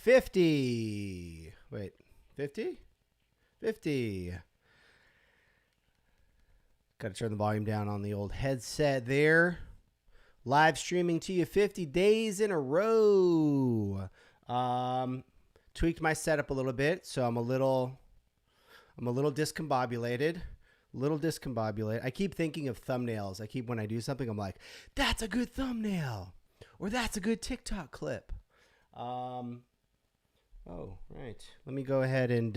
50. Wait, 50? 50. Got to turn the volume down on the old headset there. Live streaming to you 50 days in a row. Tweaked my setup a little bit, so I'm a little discombobulated. I keep thinking of thumbnails. When I do something, I'm like, that's a good thumbnail, or that's a good TikTok clip. Oh, right. Let me go ahead and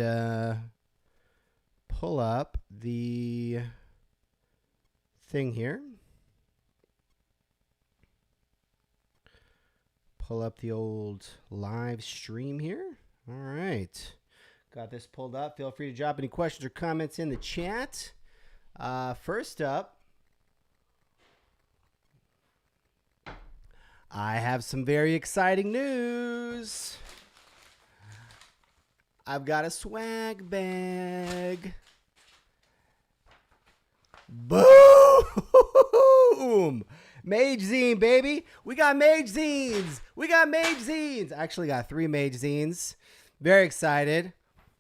pull up the thing here. Pull up the old live stream here. All right. Got this pulled up. Feel free to drop any questions or comments in the chat. First up, I have some very exciting news. I've got a swag bag. Boom! Magezine, baby. We got Magezines. I actually got 3 Magezines. Very excited.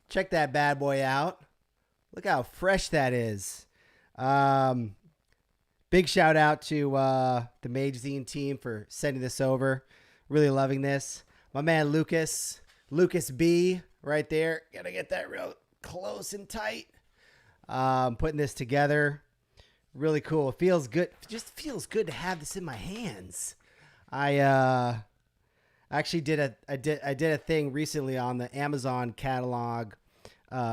Check that bad boy out. Look how fresh that is. Big shout out to the Magezine team for sending this over. Really loving this. My man Lucas B right there. Gotta get that real close and tight. Putting this together. Really cool. It feels good. It just feels good to have this in my hands. I actually did a thing recently on the Amazon catalog,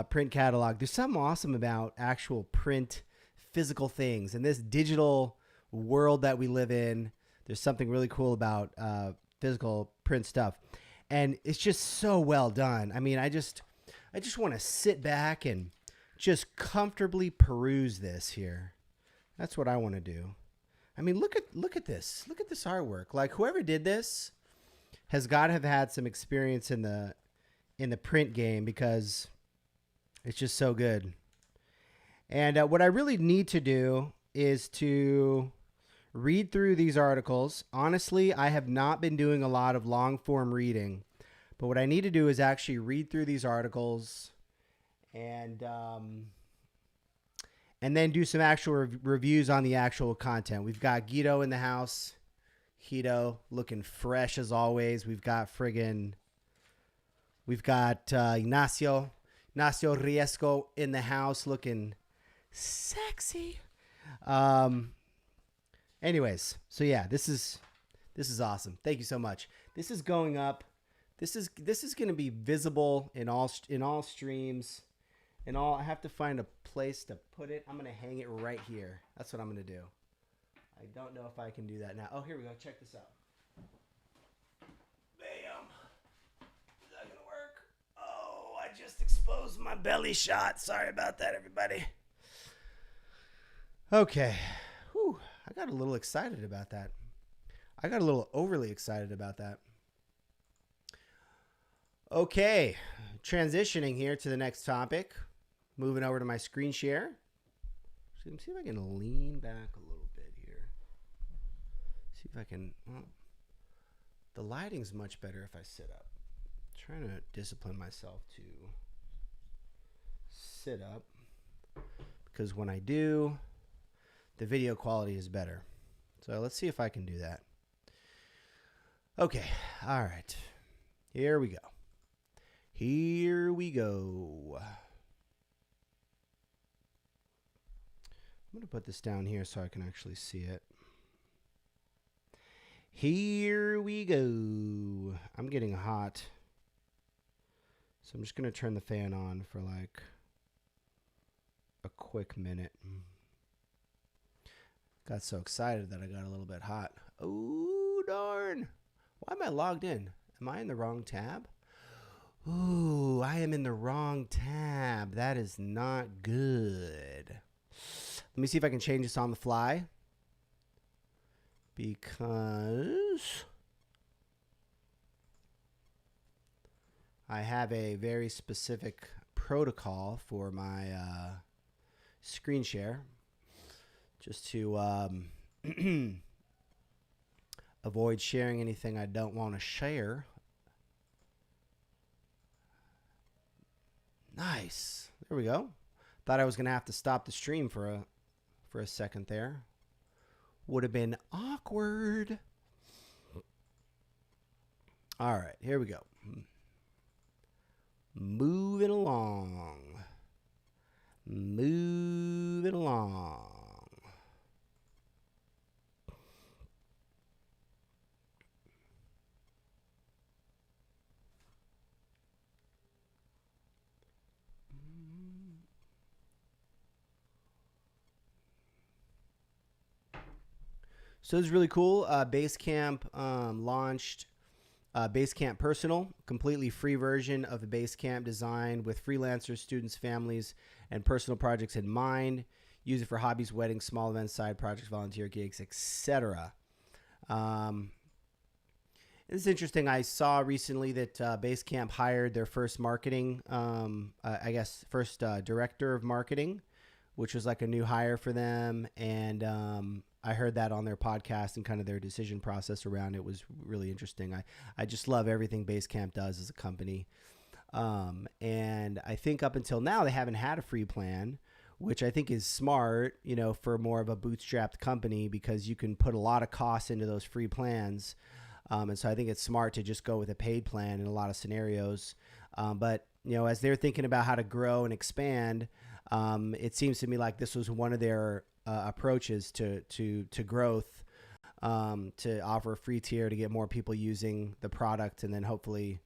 print catalog. There's something awesome about actual print, physical things. In this digital world that we live in, there's something really cool about physical print stuff. And it's just so well done. I mean, I just want to sit back and just comfortably peruse this here. That's what I want to do. I mean, look at this. Look at this artwork. Like, whoever did this has got to have had some experience in the print game, because it's just so good. And what I really need to do is to read through these articles. Honestly, I have not been doing a lot of long form reading, but what I need to do is actually read through these articles and then do some actual reviews on the actual content. We've got Guido in the house. Guido looking fresh as always. We've got Ignacio Riesco in the house looking sexy. Anyways, so yeah, this is awesome. Thank you so much. This is going up. This is going to be visible in all streams. And I have to find a place to put it. I'm going to hang it right here. That's what I'm going to do. I don't know if I can do that now. Oh, here we go. Check this out. Bam. Is that going to work? Oh, I just exposed my belly shot. Sorry about that, everybody. Okay. Whew. I got a little excited about that. I got a little overly excited about that. Okay. Transitioning here to the next topic. Moving over to my screen share. See if I can lean back a little bit here. See if I can. Well, the lighting's much better if I sit up. I'm trying to discipline myself to sit up, because when I do, the video quality is better. So let's see if I can do that. Okay. All right. Here we go. I'm going to put this down here so I can actually see it. Here we go. I'm getting hot. So I'm just going to turn the fan on for like a quick minute. Got so excited that I got a little bit hot. Oh, darn. Why am I logged in? Am I in the wrong tab? Ooh, I am in the wrong tab. That is not good. Let me see if I can change this on the fly, because I have a very specific protocol for my screen share, just to avoid sharing anything I don't want to share. Nice. There we go. Thought I was going to have to stop the stream for a second there. Would have been awkward. All right, here we go. Moving along. Moving along. So this is really cool. Basecamp launched Basecamp Personal, completely free version of the Basecamp designed with freelancers, students, families, and personal projects in mind. Use it for hobbies, weddings, small events, side projects, volunteer gigs, etc. It's interesting. I saw recently that Basecamp hired their first marketing, first director of marketing, which was like a new hire for them. And I heard that on their podcast, and kind of their decision process around it was really interesting. I just love everything Basecamp does as a company. And I think up until now, they haven't had a free plan, which I think is smart, for more of a bootstrapped company, because you can put a lot of costs into those free plans. And so I think it's smart to just go with a paid plan in a lot of scenarios. But as they're thinking about how to grow and expand, it seems to me like this was one of their approaches to growth, to offer a free tier to get more people using the product, and then hopefully,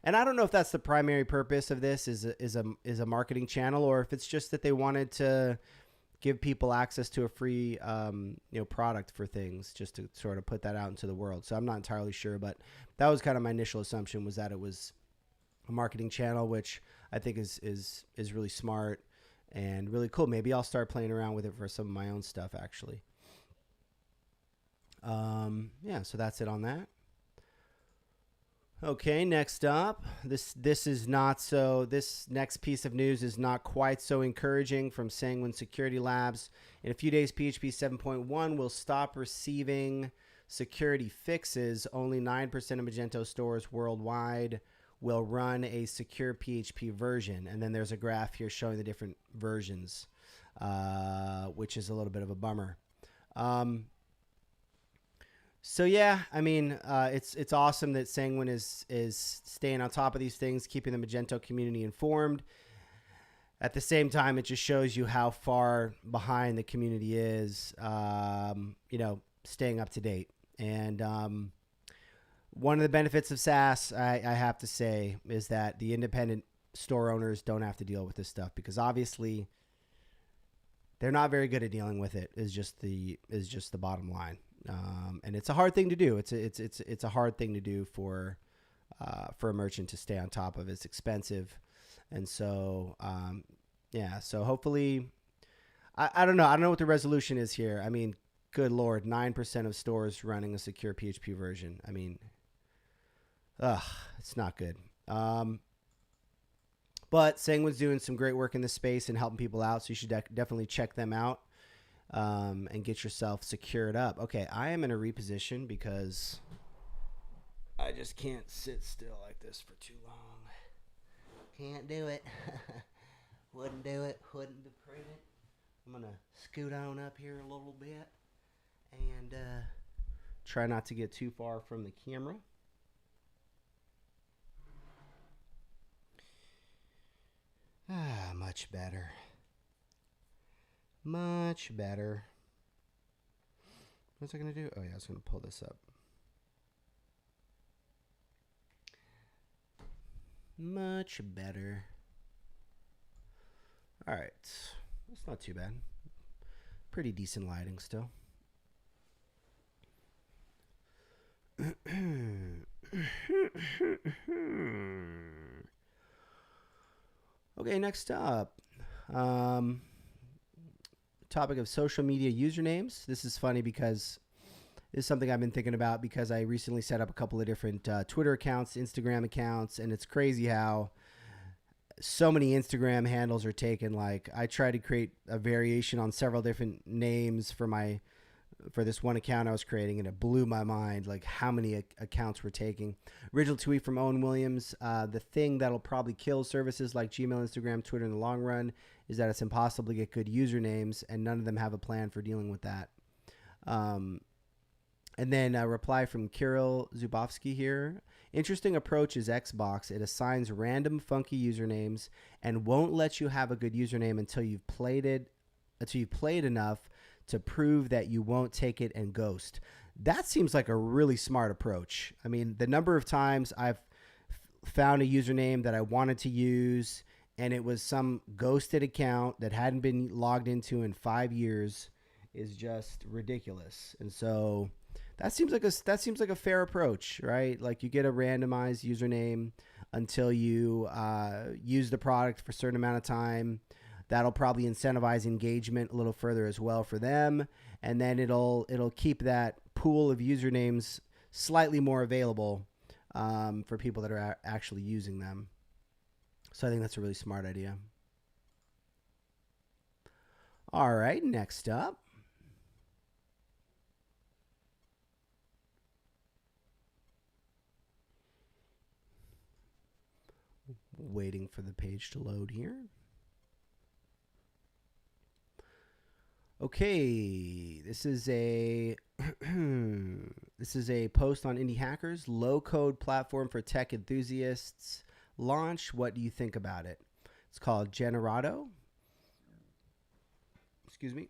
and I don't know if that's the primary purpose of this is a marketing channel, or if it's just that they wanted to give people access to a free product for things, just to sort of put that out into the world. So I'm not entirely sure, but that was kind of my initial assumption, was that it was a marketing channel, which I think is really smart and really cool. Maybe I'll start playing around with it for some of my own stuff, actually. So that's it on that. Okay, next up, this next piece of news is not quite so encouraging from Sanguine Security Labs. In a few days, PHP 7.1 will stop receiving security fixes. Only 9% of Magento stores worldwide will run a secure PHP version. And then there's a graph here showing the different versions, which is a little bit of a bummer. So yeah, I mean, it's awesome that Sanguine is staying on top of these things, keeping the Magento community informed. At the same time, it just shows you how far behind the community is, staying up to date. And one of the benefits of SaaS, I have to say, is that the independent store owners don't have to deal with this stuff, because obviously they're not very good at dealing with it. Is just the bottom line. And it's a hard thing to do. It's a hard thing to do for a merchant to stay on top of. It's expensive, and so So hopefully, I don't know. I don't know what the resolution is here. I mean, good Lord, 9% of stores running a secure PHP version. I mean, it's not good. But Sanguine's doing some great work in this space and helping people out, so you should definitely check them out. And get yourself secured up. Okay, I am in a reposition because I just can't sit still like this for too long. Can't do it. Wouldn't do it. Wouldn't be prudent. I'm going to scoot on up here a little bit and try not to get too far from the camera. Much better. Much better. What's I going to do? Oh, yeah, I was going to pull this up. Much better. All right. That's not too bad. Pretty decent lighting still. Okay, next up. Topic of social media usernames. This is funny because this is something I've been thinking about, because I recently set up a couple of different Twitter accounts, Instagram accounts, and it's crazy how so many Instagram handles are taken. Like, I try to create a variation on several different names for my for this one account I was creating, and it blew my mind like how many accounts we're taking. Original tweet from Owen Williams: the thing that'll probably kill services like Gmail, Instagram, Twitter in the long run is that it's impossible to get good usernames, and none of them have a plan for dealing with that. And then a reply from Kirill Zubovsky here. Interesting approach is Xbox. It assigns random funky usernames and won't let you have a good username until you've played enough to prove that you won't take it and ghost. That seems like a really smart approach. I mean, the number of times I've found a username that I wanted to use and it was some ghosted account that hadn't been logged into in 5 years is just ridiculous. And so that seems like a fair approach, right? Like you get a randomized username until you use the product for a certain amount of time. That'll probably incentivize engagement a little further as well for them, and then it'll keep that pool of usernames slightly more available for people that are actually using them. So I think that's a really smart idea. All right, next up. Waiting for the page to load here. Okay, this is a post on Indie Hackers, low code platform for tech enthusiasts. Launch. What do you think about it? It's called Generato. Excuse me.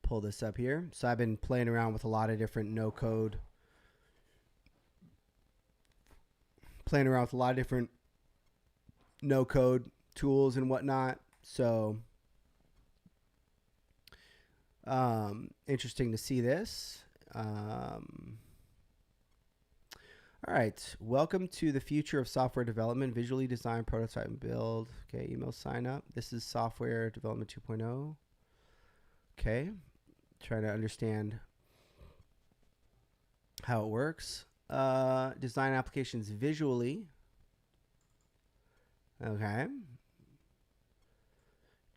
Pull this up here. So I've been playing around with a lot of different no-code. No-code tools and whatnot. So interesting to see this. All right. Welcome to the future of software development. Visually design, prototype, and build. Okay, email sign up. This is software development 2.0. Okay. Trying to understand how it works. Design applications visually. Okay.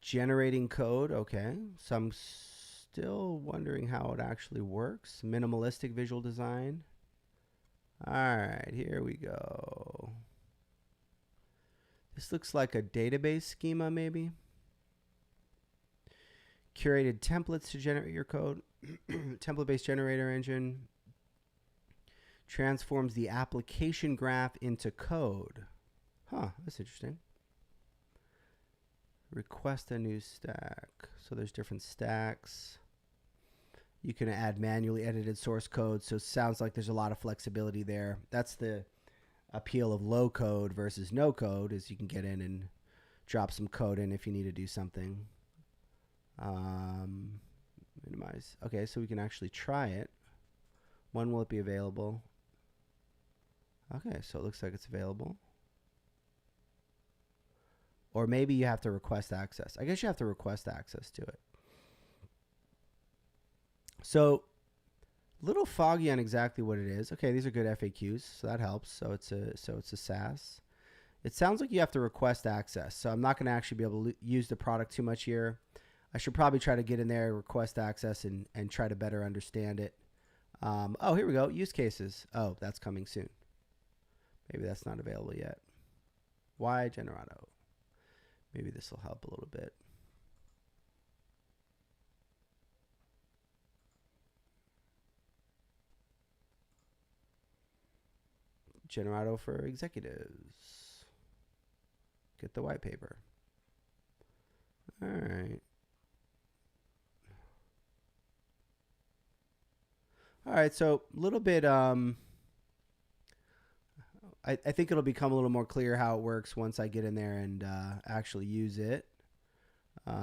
Generating code. Okay. So I'm still wondering how it actually works. Minimalistic visual design. All right, here we go. This looks like a database schema, maybe. Curated templates to generate your code. Template-based generator engine transforms the application graph into code. Huh, that's interesting. Request a new stack. So there's different stacks. You can add manually edited source code. So it sounds like there's a lot of flexibility there. That's the appeal of low code versus no code, is you can get in and drop some code in if you need to do something. Minimize. Okay, so we can actually try it. When will it be available? Okay, so it looks like it's available. Or maybe you have to request access. I guess you have to request access to it. So a little foggy on exactly what it is. Okay, these are good FAQs, so that helps. So it's a SaaS. It sounds like you have to request access. So I'm not going to actually be able to use the product too much here. I should probably try to get in there, request access, and try to better understand it. Oh, here we go. Use cases. Oh, that's coming soon. Maybe that's not available yet. Why Generato? Maybe this will help a little bit. Generato for executives. Get the white paper. All right. All right, so a little bit, I think it'll become a little more clear how it works once I get in there and actually use it. Here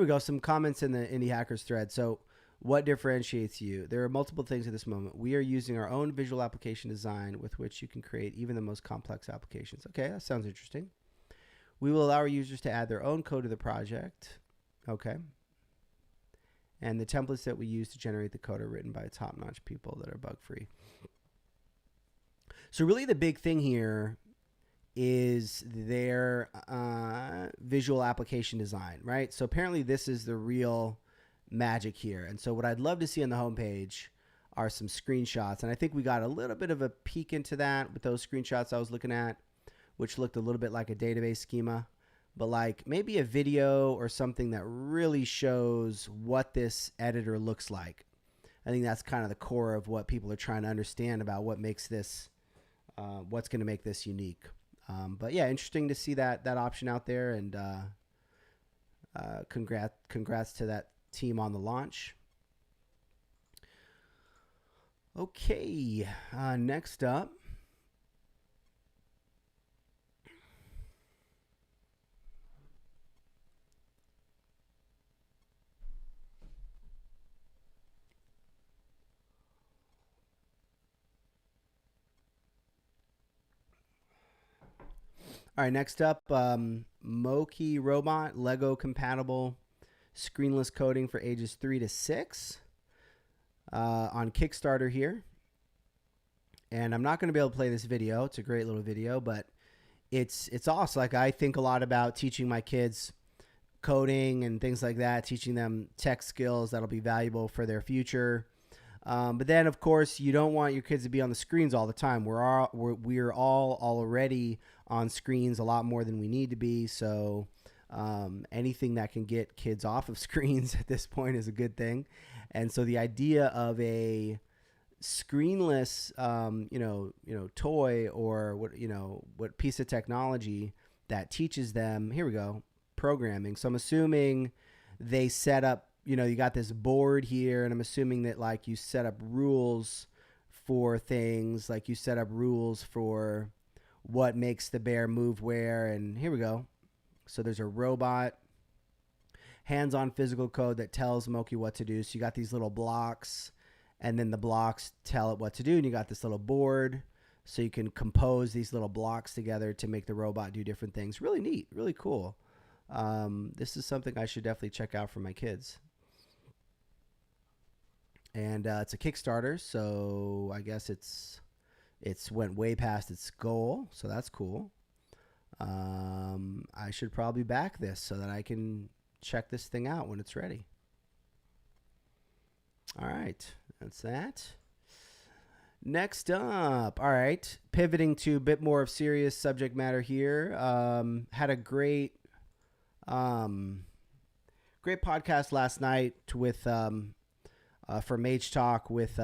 we go, some comments in the Indie Hackers thread. So what differentiates you? There are multiple things at this moment. We are using our own visual application design with which you can create even the most complex applications. Okay, that sounds interesting. We will allow our users to add their own code to the project. Okay. And the templates that we use to generate the code are written by top-notch people that are bug-free. So really the big thing here is their visual application design, right? So apparently this is the real magic here. And so what I'd love to see on the homepage are some screenshots. And I think we got a little bit of a peek into that with those screenshots I was looking at, which looked a little bit like a database schema. But like maybe a video or something that really shows what this editor looks like. I think that's kind of the core of what people are trying to understand about what makes this, what's going to make this unique. But yeah, interesting to see that option out there, and congrats to that team on the launch. Okay, next up. All right, next up, Moki Robot, Lego compatible screenless coding for ages 3 to 6 on Kickstarter here. And I'm not going to be able to play this video. It's a great little video, but it's awesome. Like, I think a lot about teaching my kids coding and things like that, teaching them tech skills that'll be valuable for their future. But then, of course, you don't want your kids to be on the screens all the time. We're all already on screens a lot more than we need to be. So anything that can get kids off of screens at this point is a good thing. And so the idea of a screenless, toy or what piece of technology that teaches them, here we go, programming. So I'm assuming they set up, you got this board here, and I'm assuming that like you set up rules for things, like you set up rules for what makes the bear move where, and here we go. So there's a robot, hands-on physical code that tells Moki what to do. So you got these little blocks, and then the blocks tell it what to do, and you got this little board, so you can compose these little blocks together to make the robot do different things. Really neat, really cool. This is something I should definitely check out for my kids. And it's a Kickstarter, so I guess it's went way past its goal, so that's cool. I should probably back this so that I can check this thing out when it's ready. All right, that's that. Next up, all right, pivoting to a bit more of serious subject matter here. Had a great podcast last night with for Mage Talk with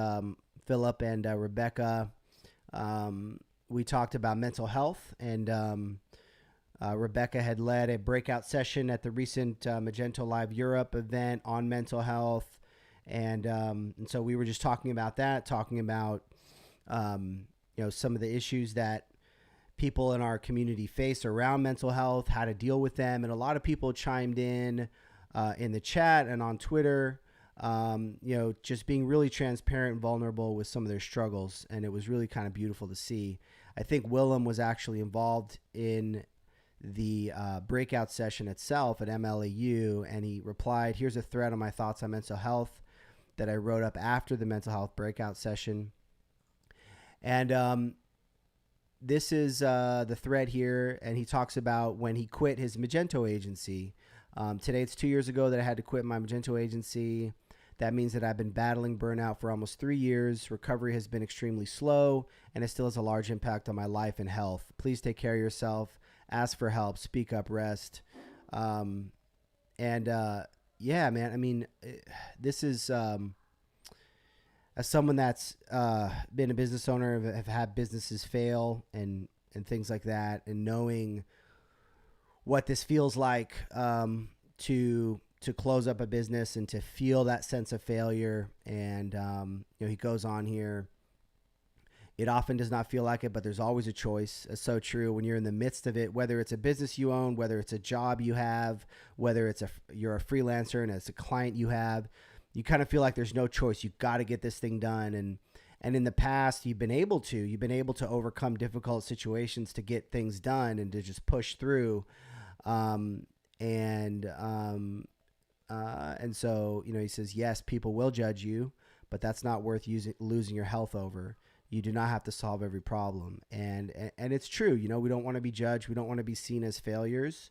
Philip and Rebecca. We talked about mental health, and Rebecca had led a breakout session at the recent Magento Live Europe event on mental health. And so we were just talking about that, talking about, some of the issues that people in our community face around mental health, how to deal with them. And a lot of people chimed in the chat and on Twitter, just being really transparent and vulnerable with some of their struggles. And it was really kind of beautiful to see. I think Willem was actually involved in the breakout session itself at MLAU, and he replied, "Here's a thread on my thoughts on mental health that I wrote up after the mental health breakout session." And this is the thread here, and he talks about when he quit his Magento agency. Today, it's 2 years ago that I had to quit my Magento agency. That means that I've been battling burnout for almost 3 years. Recovery has been extremely slow, and it still has a large impact on my life and health. Please take care of yourself. Ask for help. Speak up. Rest. Yeah, man. I mean, this is as someone that's been a business owner, have had businesses fail and things like that, and knowing what this feels like to close up a business and to feel that sense of failure. And he goes on here. It often does not feel like it, but there's always a choice. It's so true when you're in the midst of it, whether it's a business you own, whether it's a job you have, whether you're a freelancer and it's a client you have, you kind of feel like there's no choice. You've got to get this thing done. And in the past, you've been able to overcome difficult situations to get things done and to just push through. And so, he says, yes, people will judge you, but that's not worth losing your health over. You do not have to solve every problem. And it's true. We don't want to be judged. We don't want to be seen as failures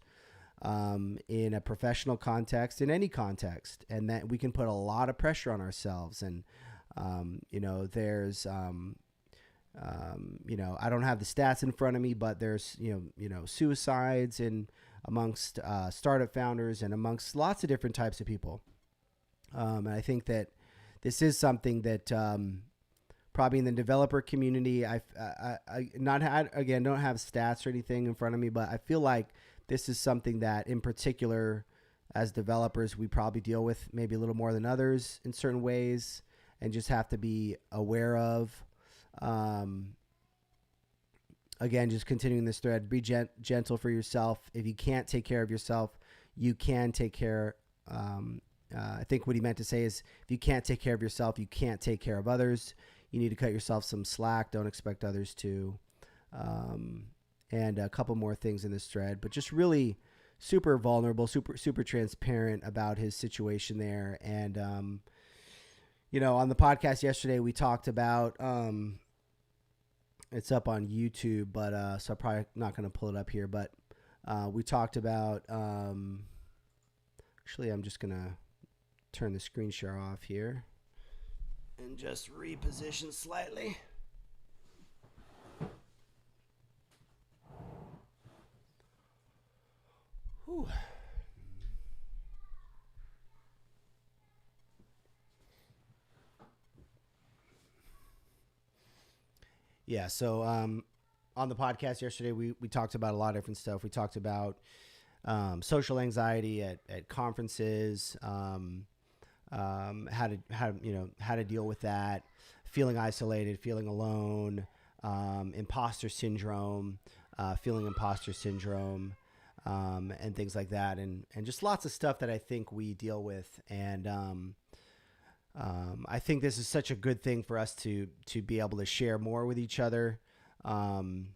in a professional context, in any context. And that we can put a lot of pressure on ourselves. And, there's, I don't have the stats in front of me, but there's, suicides amongst startup founders and amongst lots of different types of people. And I think that this is something that probably in the developer community, I don't have stats or anything in front of me, but I feel like this is something that in particular as developers, we probably deal with maybe a little more than others in certain ways and just have to be aware of. Again, just continuing this thread, be gentle for yourself. If you can't take care of yourself, you can take care. I think what he meant to say is if you can't take care of yourself, you can't take care of others. You need to cut yourself some slack. Don't expect others to. And a couple more things in this thread, but just really super vulnerable, super transparent about his situation there. And, on the podcast yesterday, we talked about, it's up on YouTube, but so I'm probably not going to pull it up here, but we talked about, actually, I'm just going to turn the screen share off here and just reposition slightly. Whew. Yeah, so on the podcast yesterday, we talked about a lot of different stuff. We talked about social anxiety at conferences, how to deal with that, feeling isolated, feeling alone, imposter syndrome, and things like that, and just lots of stuff that I think we deal with. And I think this is such a good thing for us to be able to share more with each other. One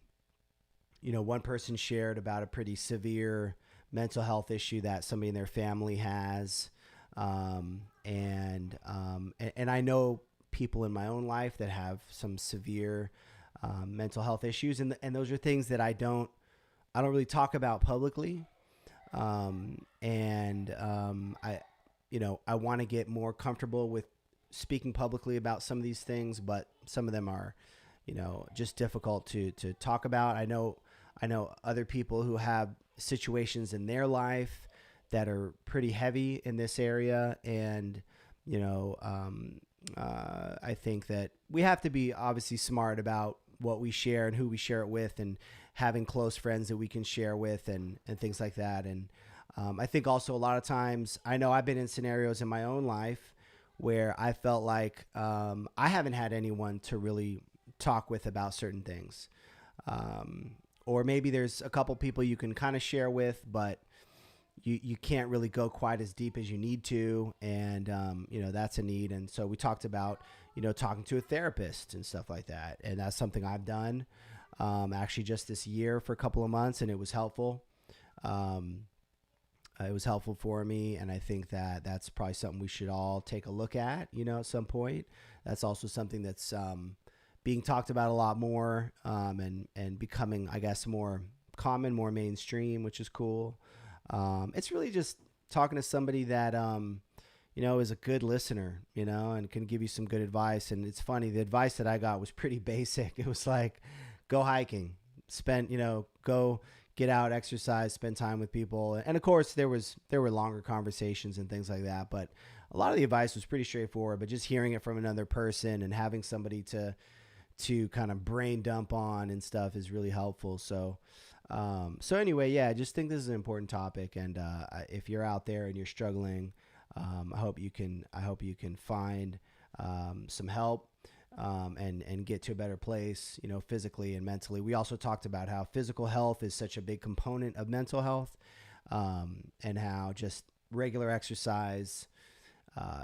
person shared about a pretty severe mental health issue that somebody in their family has. And I know people in my own life that have some severe mental health issues. And those are things that I don't really talk about publicly. I want to get more comfortable with speaking publicly about some of these things, but some of them are, just difficult to talk about. I know other people who have situations in their life that are pretty heavy in this area. And, I think that we have to be obviously smart about what we share and who we share it with, and having close friends that we can share with and things like that. And I think also a lot of times, I know I've been in scenarios in my own life where I felt like I haven't had anyone to really talk with about certain things. Or maybe there's a couple people you can kind of share with, but you can't really go quite as deep as you need to. And, that's a need. And so we talked about, talking to a therapist and stuff like that. And that's something I've done actually just this year for a couple of months, and it was helpful. It was helpful for me, and I think that that's probably something we should all take a look at, at some point. That's also something that's being talked about a lot more and becoming, I guess, more common, more mainstream, which is cool. It's really just talking to somebody that, is a good listener, and can give you some good advice. And it's funny, the advice that I got was pretty basic. It was like, go hiking, go get out, exercise, spend time with people. And of course there were longer conversations and things like that, but a lot of the advice was pretty straightforward. But just hearing it from another person and having somebody to kind of brain dump on and stuff is really helpful. So anyway, yeah, I just think this is an important topic. And if you're out there and you're struggling, I hope you can find some help and get to a better place, physically and mentally. We also talked about how physical health is such a big component of mental health, and how just regular exercise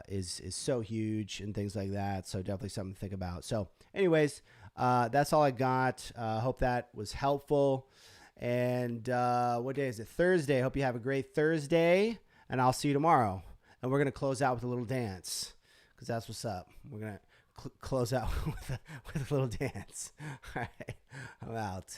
is so huge and things like that. So definitely something to think about. So anyways, that's all I got. Hope that was helpful. And what day is it? Thursday. Hope you have a great Thursday, and I'll see you tomorrow. And we're going to close out with a little dance, because that's what's up. We're going to close out with a little dance. All right, I'm out.